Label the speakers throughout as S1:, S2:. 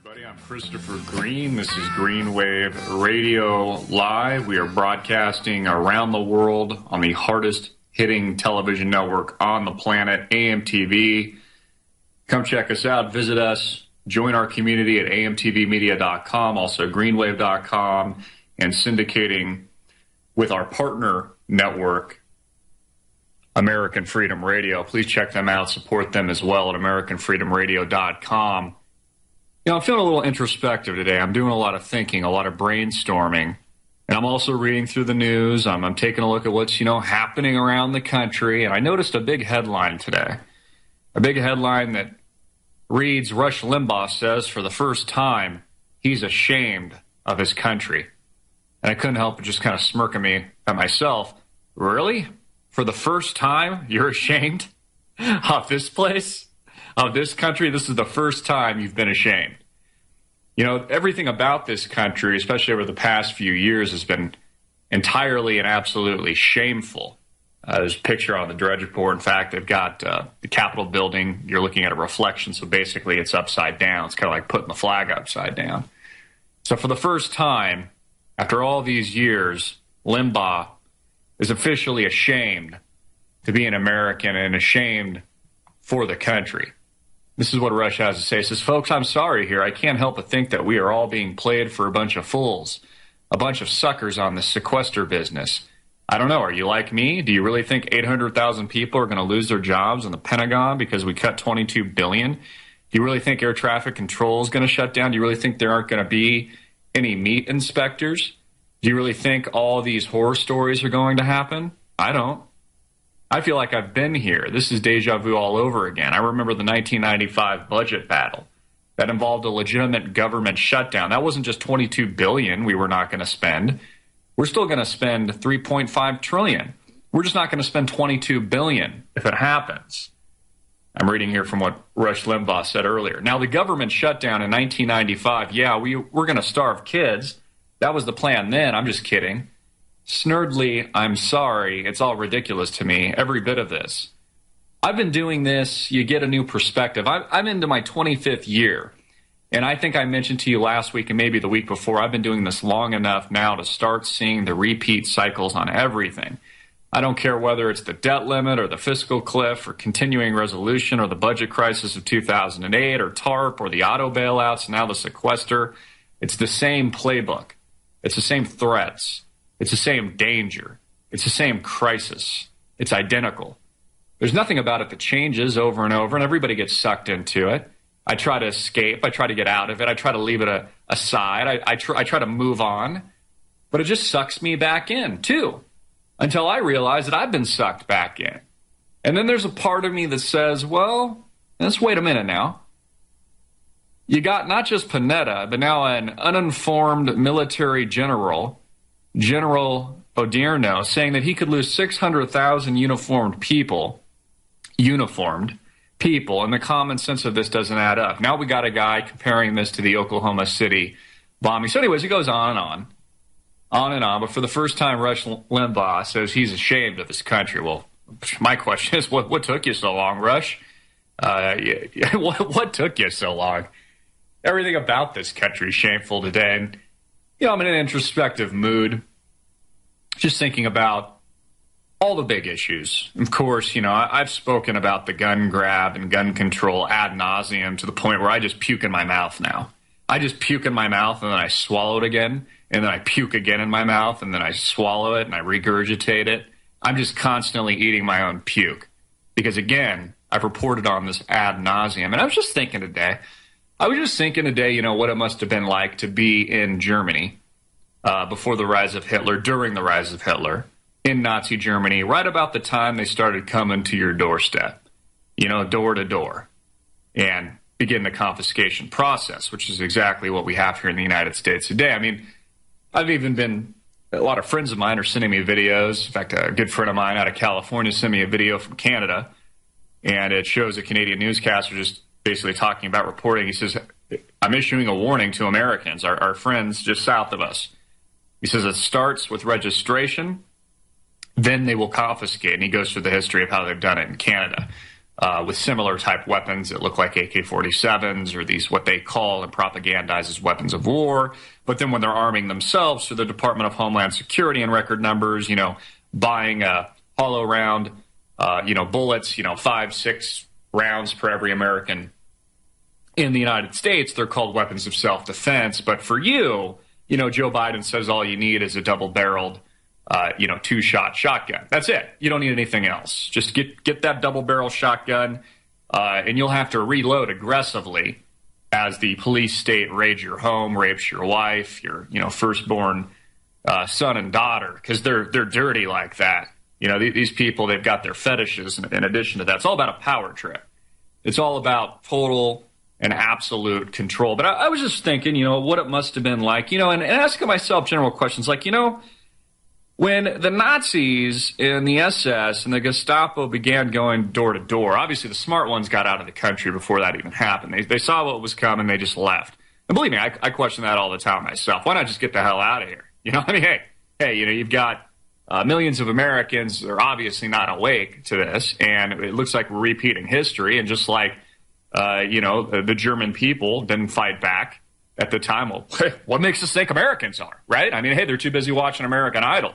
S1: everybody. I'm Christopher Green. This is Green Wave Radio Live. We are broadcasting around the world on the hardest hitting television network on the planet, AMTV. Come check us out. Visit us. Join our community at amtvmedia.com, also greenwave.com, and syndicating with our partner network, American Freedom Radio. Please check them out. Support them as well at AmericanFreedomRadio.com. You know, I'm feeling a little introspective today. I'm doing a lot of thinking, a lot of brainstorming, and I'm also reading through the news. I'm taking a look at what's, happening around the country, and I noticed a big headline today. A big headline that reads, Rush Limbaugh says for the first time he's ashamed of his country. And I couldn't help but just kind of smirk at myself. Really? For the first time you're ashamed of this place? Of this country? This is the first time you've been ashamed. Everything about this country, especially over the past few years, has been entirely and absolutely shameful. There's a picture on the Drudge Report. In fact, they've got the Capitol building. You're looking at a reflection, so basically it's upside down. It's kind of like putting the flag upside down. So for the first time, after all these years, Limbaugh is officially ashamed to be an American and ashamed for the country. This is what Rush has to say. He says, folks, I'm sorry here. I can't help but think that we are all being played for a bunch of fools, a bunch of suckers on this sequester business. I don't know. Are you like me? Do you really think 800,000 people are going to lose their jobs in the Pentagon because we cut $22 billion? Do you really think air traffic control is going to shut down? Do you really think there aren't going to be any meat inspectors? Do you really think all these horror stories are going to happen? I don't. I feel like I've been here. This is deja vu all over again. I remember the 1995 budget battle that involved a legitimate government shutdown. That wasn't just $22 billion we were not going to spend. We're still going to spend $3.5 trillion. We're just not going to spend $22 billion if it happens. I'm reading here from what Rush Limbaugh said earlier. Now, the government shutdown in 1995, we're going to starve kids. That was the plan then. I'm just kidding. Snurdly, I'm sorry. It's all ridiculous to me, every bit of this. I've been doing this. You get a new perspective. I'm into my 25th year. And I think I mentioned to you last week and maybe the week before, I've been doing this long enough now to start seeing the repeat cycles on everything. I don't care whether it's the debt limit or the fiscal cliff or continuing resolution or the budget crisis of 2008 or TARP or the auto bailouts, now the sequester. It's the same playbook. It's the same threats. It's the same danger. It's the same crisis. It's identical. There's nothing about it that changes over and over, and everybody gets sucked into it. I try to escape. I try to get out of it. I try to leave it aside. I try to move on. But it just sucks me back in, too, until I realize that I've been sucked back in. And then there's a part of me that says, well, let's wait a minute now. You got not just Panetta, but now an uninformed military general, General Odierno, saying that he could lose 600,000 uniformed people, and the common sense of this doesn't add up. Now we got a guy comparing this to the Oklahoma City bombing. So anyways, it goes on and on. But for the first time, Rush Limbaugh says he's ashamed of his country. Well, my question is, what took you so long, Rush? What took you so long? Everything about this country is shameful today. And, I'm in an introspective mood, just thinking about all the big issues. Of course, I've spoken about the gun grab and gun control ad nauseum to the point where I just puke in my mouth now. I just puke in my mouth and then I swallow it again, and then I puke again in my mouth, and then I swallow it and I regurgitate it. I'm just constantly eating my own puke because, again, I've reported on this ad nauseum. And I was just thinking today, what it must have been like to be in Germany before the rise of Hitler, during the rise of Hitler, in Nazi Germany, right about the time they started coming to your doorstep, door to door, and begin the confiscation process, which is exactly what we have here in the United States today. I mean, a lot of friends of mine are sending me videos. In fact, a good friend of mine out of California sent me a video from Canada, and it shows a Canadian newscaster just basically talking about reporting. He says, I'm issuing a warning to Americans, our friends just south of us. He says it starts with registration, then they will confiscate. And he goes through the history of how they've done it in Canada. with similar type weapons that look like AK-47s or these what they call and propagandize as weapons of war. But then when they're arming themselves through the Department of Homeland Security in record numbers, buying a hollow round, bullets, 5, 6 rounds per every American in the United States, they're called weapons of self-defense. But for Joe Biden says all you need is a double-barreled, 2-shot shotgun. That's it. You don't need anything else. Just get that double-barrel shotgun, and you'll have to reload aggressively as the police state raids your home, rapes your wife, your firstborn son and daughter, because they're dirty like that. These people, they've got their fetishes in addition to that. It's all about a power trip. It's all about total and absolute control. But I was just thinking, what it must have been like, and asking myself general questions like, when the Nazis and the SS and the Gestapo began going door to door, obviously the smart ones got out of the country before that even happened. They saw what was coming, they just left. And believe me, I question that all the time myself. Why not just get the hell out of here? Hey, you've got millions of Americans that are obviously not awake to this, and it looks like we're repeating history. And just like, the German people didn't fight back at the time. Well, what makes us think Americans are, right? They're too busy watching American Idol.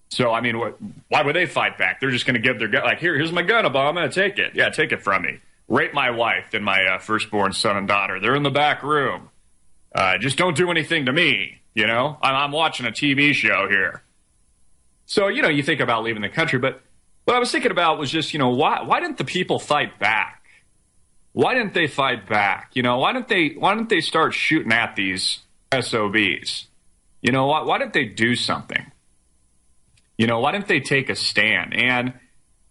S1: So, why would they fight back? They're just going to give their gun, like, here's my gun, Obama, take it. Yeah, take it from me. Rape my wife and my firstborn son and daughter. They're in the back room. Just don't do anything to me, I'm watching a TV show here. So, you think about leaving the country, but what I was thinking about was just, why didn't the people fight back? Why didn't they fight back? Why didn't they start shooting at these SOBs? Why didn't they do something? Why didn't they take a stand? And,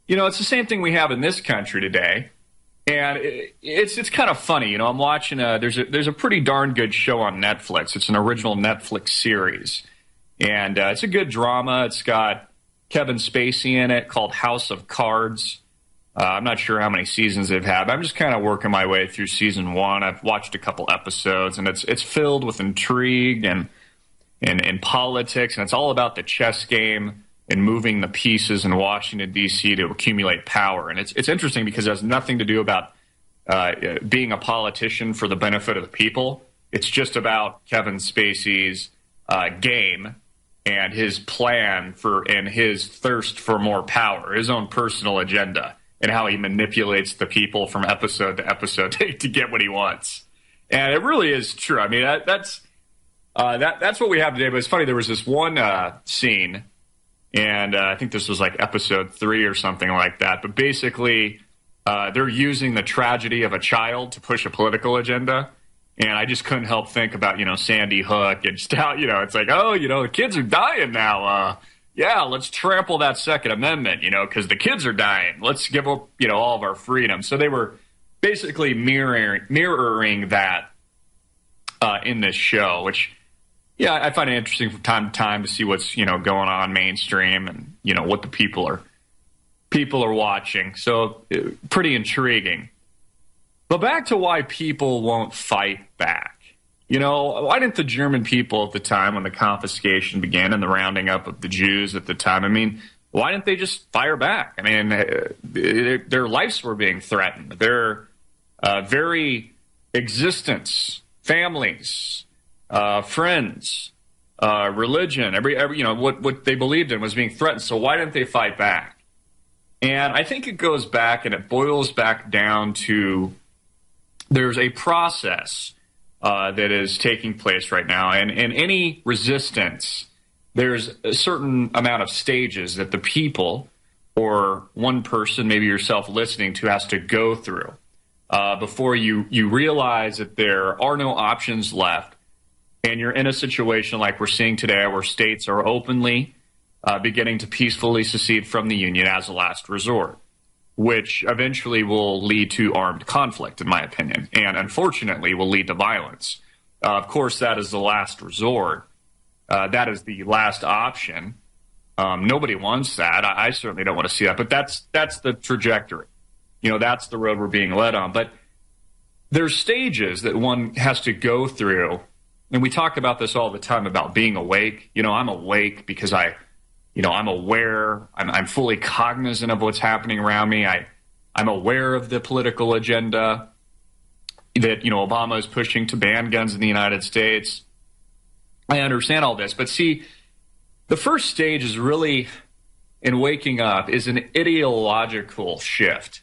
S1: it's the same thing we have in this country today. And it's kind of funny. I'm watching, there's a pretty darn good show on Netflix. It's an original Netflix series. And it's a good drama. It's got Kevin Spacey in it, called House of Cards. I'm not sure how many seasons they've had, but I'm just kind of working my way through season 1. I've watched a couple episodes, and it's filled with intrigue and politics, and it's all about the chess game and moving the pieces in Washington, D.C. to accumulate power. And it's interesting because it has nothing to do about being a politician for the benefit of the people. It's just about Kevin Spacey's game and his plan and his thirst for more power, his own personal agenda, and how he manipulates the people from episode to episode to get what he wants. And it really is true. That's what we have today. But it's funny, there was this one scene, and I think this was like episode 3 or something like that. But basically, they're using the tragedy of a child to push a political agenda. And I just couldn't help think about, Sandy Hook and just how, it's like, the kids are dying now. Let's trample that Second Amendment, because the kids are dying. Let's give up, all of our freedom. So they were basically mirroring that in this show, which, I find it interesting from time to time to see what's, going on mainstream and, what the people are watching. So pretty intriguing. But back to why people won't fight back. Why didn't the German people at the time, when the confiscation began and the rounding up of the Jews at the time, why didn't they just fire back? Their lives were being threatened. Their very existence, families, friends, religion, what they believed in was being threatened. So why didn't they fight back? And I think it goes back and it boils back down to there's a process that is taking place right now. And in any resistance, there's a certain amount of stages that the people or one person, maybe yourself listening to, has to go through before you realize that there are no options left. And you're in a situation like we're seeing today where states are openly beginning to peacefully secede from the Union as a last resort, which eventually will lead to armed conflict, in my opinion, and unfortunately will lead to violence. Of course, that is the last resort. That is the last option. Nobody wants that. I certainly don't want to see that, but that's the trajectory. That's the road we're being led on. But there's stages that one has to go through, and we talk about this all the time about being awake. I'm awake because I'm aware. I'm fully cognizant of what's happening around me. I'm aware of the political agenda that, Obama is pushing to ban guns in the United States. I understand all this. But see, the first stage is really, in waking up, is an ideological shift.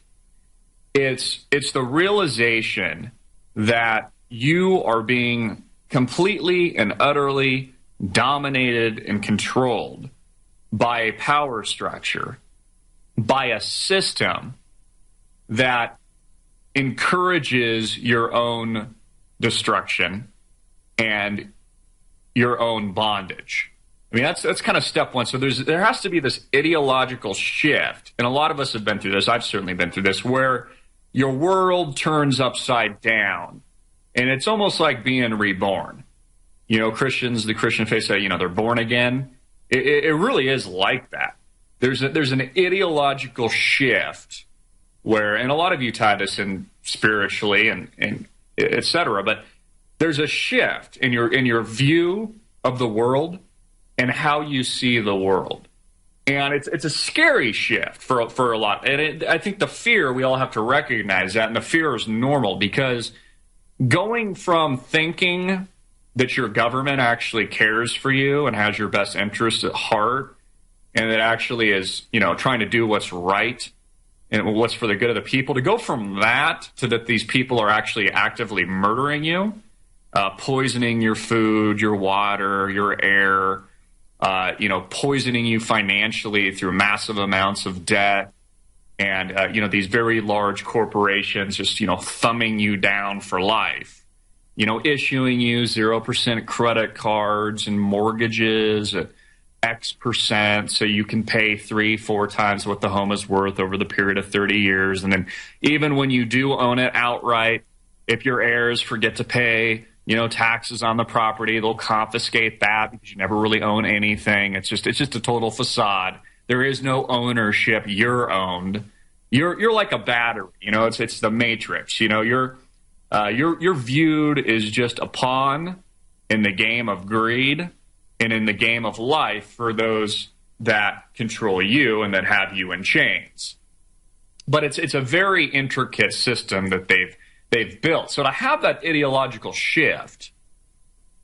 S1: It's the realization that you are being completely and utterly dominated and controlled by a power structure, by a system that encourages your own destruction and your own bondage. I mean, that's kind of step one. So there has to be this ideological shift, and a lot of us have been through this. I've certainly been through this, where your world turns upside down, and it's almost like being reborn. Christians, the Christian faith say, they're born again. It really is like that. There's an ideological shift where, and a lot of you tie this in spiritually and et cetera, but there's a shift in your view of the world and how you see the world. And it's a scary shift for a lot. And I think the fear, we all have to recognize that, and the fear is normal, because going from thinking that your government actually cares for you and has your best interests at heart, and that actually is, trying to do what's right and what's for the good of the people, to go from that to that these people are actually actively murdering you, poisoning your food, your water, your air, poisoning you financially through massive amounts of debt, and, these very large corporations just, thumbing you down for life, issuing you 0% credit cards and mortgages at X% so you can pay 3-4 times what the home is worth over the period of 30 years. And then even when you do own it outright, if your heirs forget to pay taxes on the property, they'll confiscate that because you never really own anything. It's just a total facade. There is no ownership. You're owned. You're like a battery. It's the Matrix. You're viewed as just a pawn in the game of greed and in the game of life for those that control you and that have you in chains. But it's a very intricate system that they've built. So to have that ideological shift,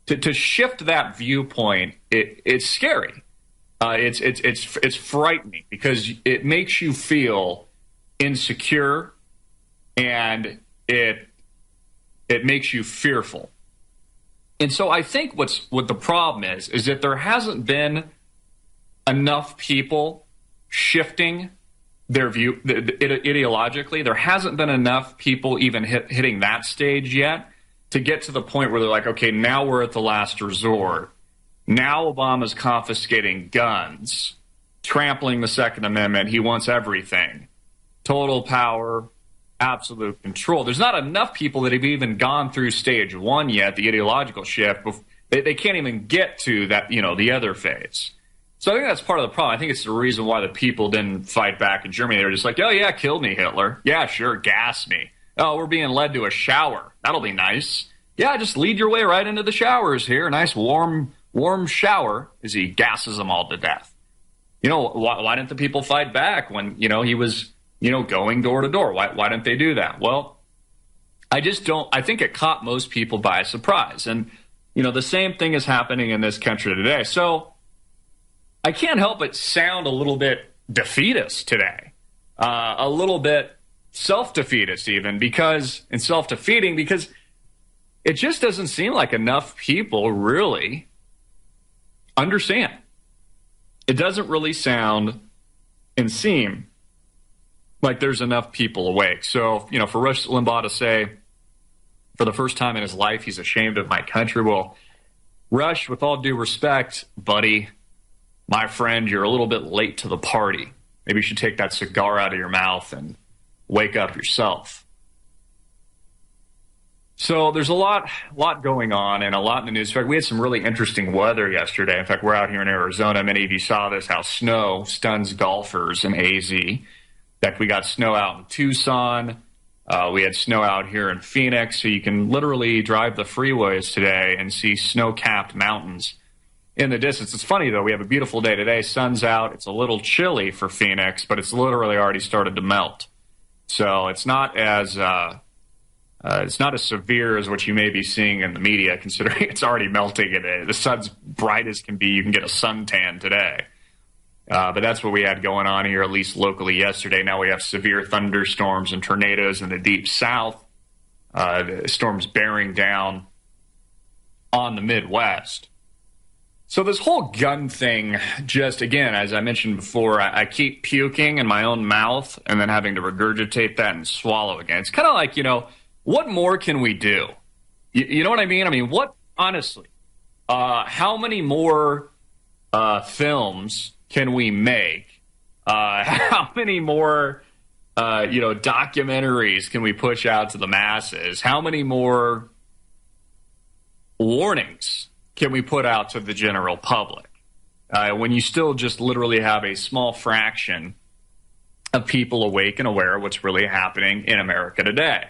S1: to shift that viewpoint, it's scary. It's frightening, because it makes you feel insecure, and it makes you fearful. And so I think what the problem is that there hasn't been enough people shifting their view ideologically. There hasn't been enough people even hitting that stage yet to get to the point where they're like, okay, now we're at the last resort. Now Obama's confiscating guns, trampling the Second Amendment. He wants everything. Total power, absolute control. There's not enough people that have even gone through stage one yet, the ideological shift. They can't even get to that, the other phase. So I think that's part of the problem. I think it's the reason why the people didn't fight back in Germany. They were just like, oh, yeah, kill me, Hitler. Yeah, sure, gas me. Oh, we're being led to a shower. That'll be nice. Yeah, just lead your way right into the showers here. A nice warm shower, as he gasses them all to death. Why didn't the people fight back when, he was, going door to door? Why didn't they do that? Well, I think it caught most people by surprise. And, the same thing is happening in this country today. So I can't help but sound a little bit defeatist today, a little bit self-defeatist even, because it just doesn't seem like enough people really understand. It doesn't really sound and seem like there's enough people awake. So, for Rush Limbaugh to say for the first time in his life he's ashamed of my country, well, Rush, with all due respect, buddy, my friend, you're a little bit late to the party. Maybe you should take that cigar out of your mouth and wake up yourself. So there's a lot going on, and a lot in the news. In fact, we had some really interesting weather yesterday. In fact, we're out here in Arizona. Many of you saw this, how snow stuns golfers in AZ. In fact, we got snow out in Tucson. We had snow out here in Phoenix. So you can literally drive the freeways today and see snow-capped mountains in the distance. It's funny, though. We have a beautiful day today. Sun's out. It's a little chilly for Phoenix, but it's literally already started to melt. So it's not as severe as what you may be seeing in the media, considering it's already melting and the sun's bright as can be. You can get a suntan today. But that's what we had going on here, at least locally yesterday. Now we have severe thunderstorms and tornadoes in the deep south. The storms bearing down on the Midwest. So this whole gun thing, just again, as I mentioned before, I keep puking in my own mouth and then having to regurgitate that and swallow again. It's kind of like, what more can we do? You know what I mean? I mean, honestly, how many more films can we make? How many more, documentaries can we push out to the masses? How many more warnings can we put out to the general public? When you still just literally have a small fraction of people awake and aware of what's really happening in America today.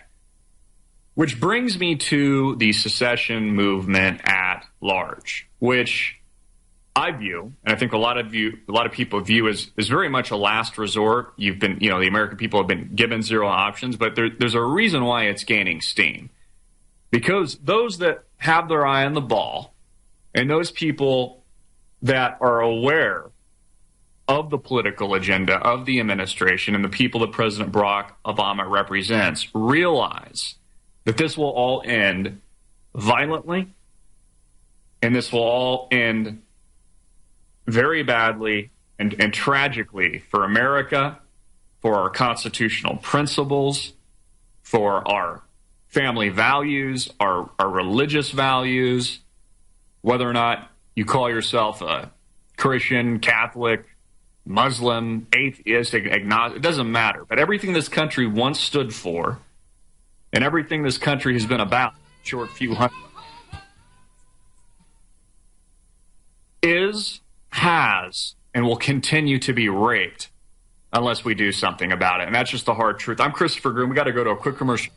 S1: Which brings me to the secession movement at large, which I view, and I think a lot of people view as very much a last resort. You've been, the American people have been given zero options, but there's a reason why it's gaining steam. Because those that have their eye on the ball and those people that are aware of the political agenda of the administration and the people that President Barack Obama represents realize that this will all end violently, and this will all end very badly and tragically for America, for our constitutional principles, for our family values, our religious values, whether or not you call yourself a Christian, Catholic, Muslim, atheist, agnostic, it doesn't matter. But everything this country once stood for and everything this country has been about, short few hundred, has, and will continue to be raped unless we do something about it. And that's just the hard truth. I'm Christopher Groom. We got to go to a quick commercial.